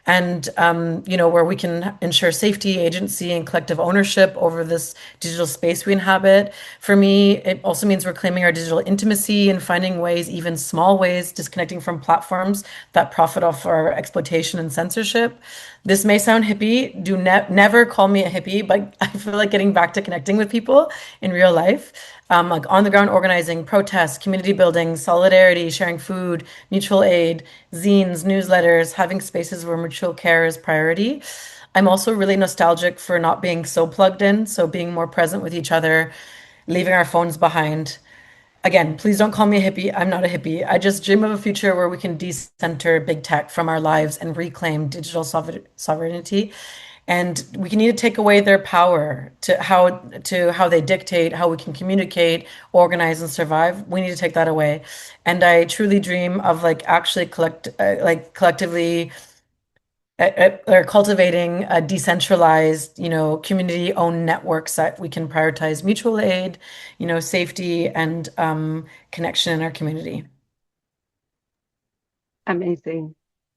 And, where we can ensure safety, agency, and collective ownership over this digital space we inhabit. For me, it also means reclaiming our digital intimacy and finding ways, even small ways, disconnecting from platforms that profit off our exploitation and censorship. This may sound hippie. Do never call me a hippie, but I feel like getting back to connecting with people in real life. Like on the ground organizing, protests, community building, solidarity, sharing food, mutual aid, zines, newsletters, having spaces where mutual care is priority. I'm also really nostalgic for not being so plugged in, so being more present with each other, leaving our phones behind. Again, please don't call me a hippie. I'm not a hippie. I just dream of a future where we can decenter big tech from our lives and reclaim digital sovereignty. And we need to take away their power to how they dictate how we can communicate, organize, and survive. We need to take that away. And I truly dream of like actually collectively or cultivating a decentralized, community-owned networks that we can prioritize mutual aid, safety and connection in our community. Amazing.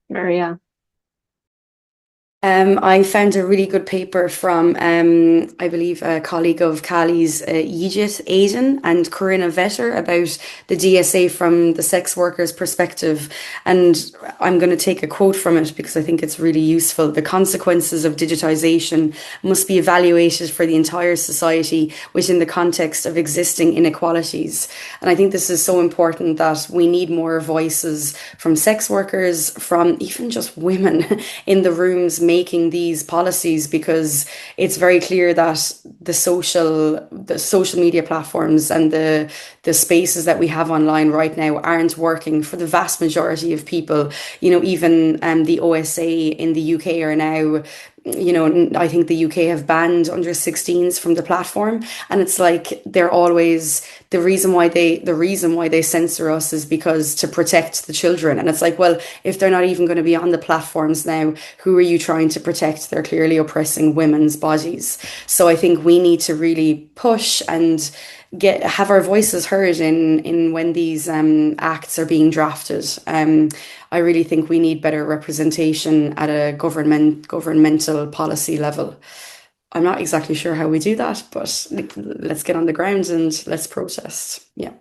Maria. I found a really good paper from, I believe, a colleague of Callie's, Yigit Aiden and Corinna Vetter about the DSA from the sex worker's perspective. And I'm going to take a quote from it because I think it's really useful. The consequences of digitization must be evaluated for the entire society within the context of existing inequalities. And I think this is so important that we need more voices from sex workers, from even just women in the rooms making these policies, because it's very clear that the social media platforms and the spaces that we have online right now aren't working for the vast majority of people. Even the OSA in the UK are now, I think the UK have banned under 16s from the platform, and it's like they're always the reason why they censor us is because to protect the children. And it's like, well, if they're not even going to be on the platforms now, who are you trying to protect? They're clearly oppressing women's bodies. So I think we need to really push and have our voices heard in when these acts are being drafted. I really think we need better representation at a governmental policy level. I'm not exactly sure how we do that, but let's get on the ground and let's protest. Yeah.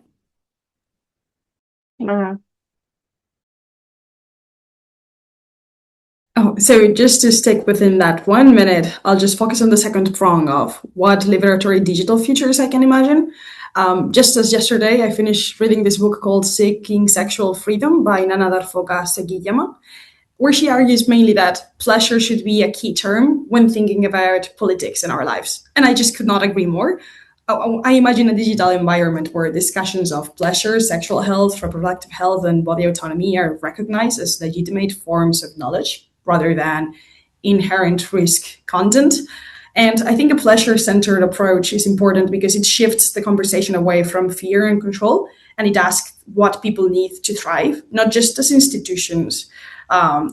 Oh, so just to stick within that 1 minute, I'll just focus on the second prong of what liberatory digital futures I can imagine. Just as yesterday, I finished reading this book called Seeking Sexual Freedom by Nana Darfoka Seguiyama, where she argues mainly that pleasure should be a key term when thinking about politics in our lives. And I just could not agree more. I imagine a digital environment where discussions of pleasure, sexual health, reproductive health, and body autonomy are recognized as legitimate forms of knowledge rather than inherent risk content. And I think a pleasure-centered approach is important because it shifts the conversation away from fear and control, and it asks what people need to thrive, not just as institutions.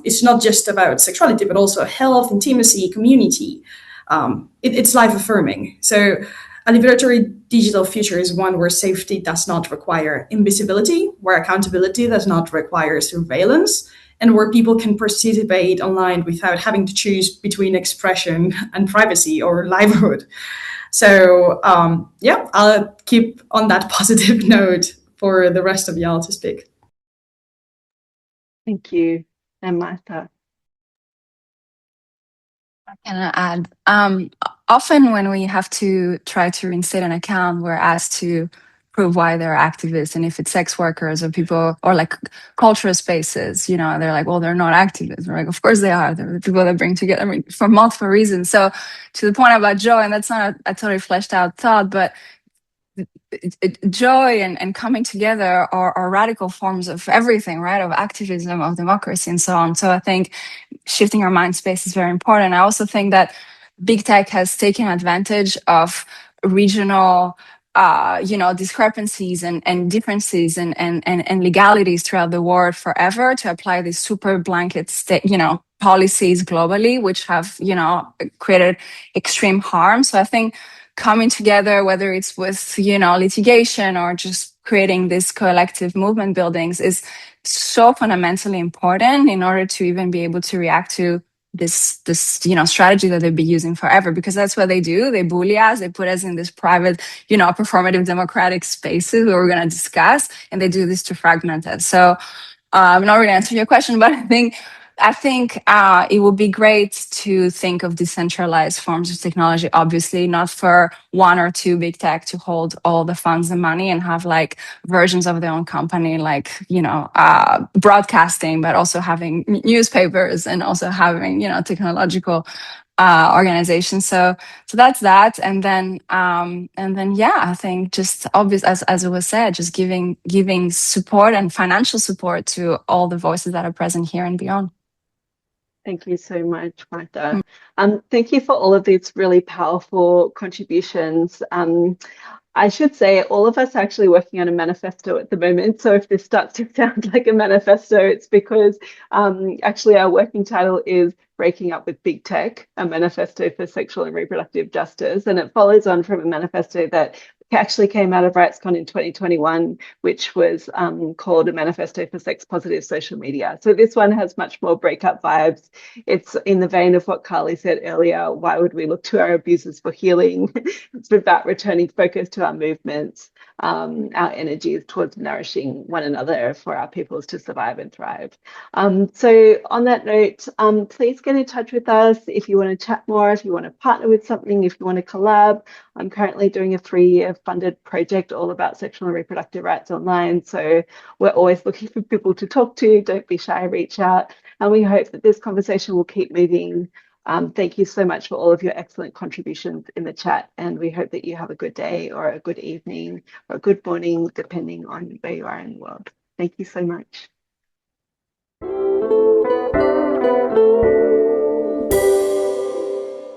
It's not just about sexuality, but also health, intimacy, community. It's life-affirming. So a liberatory digital future is one where safety does not require invisibility, where accountability does not require surveillance, and where people can participate online without having to choose between expression and privacy or livelihood. So I'll keep on that positive note for the rest of y'all to speak. Thank you. And Martha. Can I add? Often when we have to try to reinstate an account, we're asked to prove why they're activists. And if it's sex workers or people or like cultural spaces, they're like, well, they're not activists. We're like, of course they are. They're the people that bring together, for multiple reasons. So to the point about joy, and that's not a totally fleshed out thought, but joy and coming together are radical forms of everything, right? Of activism, of democracy, and so on. So I think shifting our mind space is very important. I also think that big tech has taken advantage of regional discrepancies and differences and legalities throughout the world forever to apply these super blanket policies globally, which have created extreme harm. So I think coming together, whether it's with litigation or just creating this collective movement buildings, is so fundamentally important in order to even be able to react to this strategy that they've been using forever, because that's what they do. They bully us. They put us in this private, performative democratic spaces where we're going to discuss, and they do this to fragment us. So I'm not really answering your question, but I think it would be great to think of decentralized forms of technology, obviously not for one or two big tech to hold all the funds and money and have like versions of their own company, like, broadcasting, but also having newspapers and also having, technological organizations. So that's that. And then I think just obvious, as it was said, just giving support and financial support to all the voices that are present here and beyond. Thank you so much, Martha. Thank you for all of these really powerful contributions. I should say all of us are actually working on a manifesto at the moment. So if this starts to sound like a manifesto, it's because actually our working title is Breaking Up with Big Tech, a manifesto for sexual and reproductive justice. And it follows on from a manifesto that actually came out of RightsCon in 2021, which was called A Manifesto for Sex-Positive Social Media. So this one has much more breakup vibes. It's in the vein of what Carly said earlier, why would we look to our abusers for healing? It's about returning focus to our movements, our energies towards nourishing one another for our peoples to survive and thrive. So on that note, please get in touch with us if you want to chat more, if you want to partner with something, if you want to collab. I'm currently doing a 3-year funded project all about sexual and reproductive rights online. So we're always looking for people to talk to. Don't be shy, reach out. And we hope that this conversation will keep moving. Thank you so much for all of your excellent contributions in the chat. And we hope that you have a good day or a good evening or a good morning, depending on where you are in the world. Thank you so much.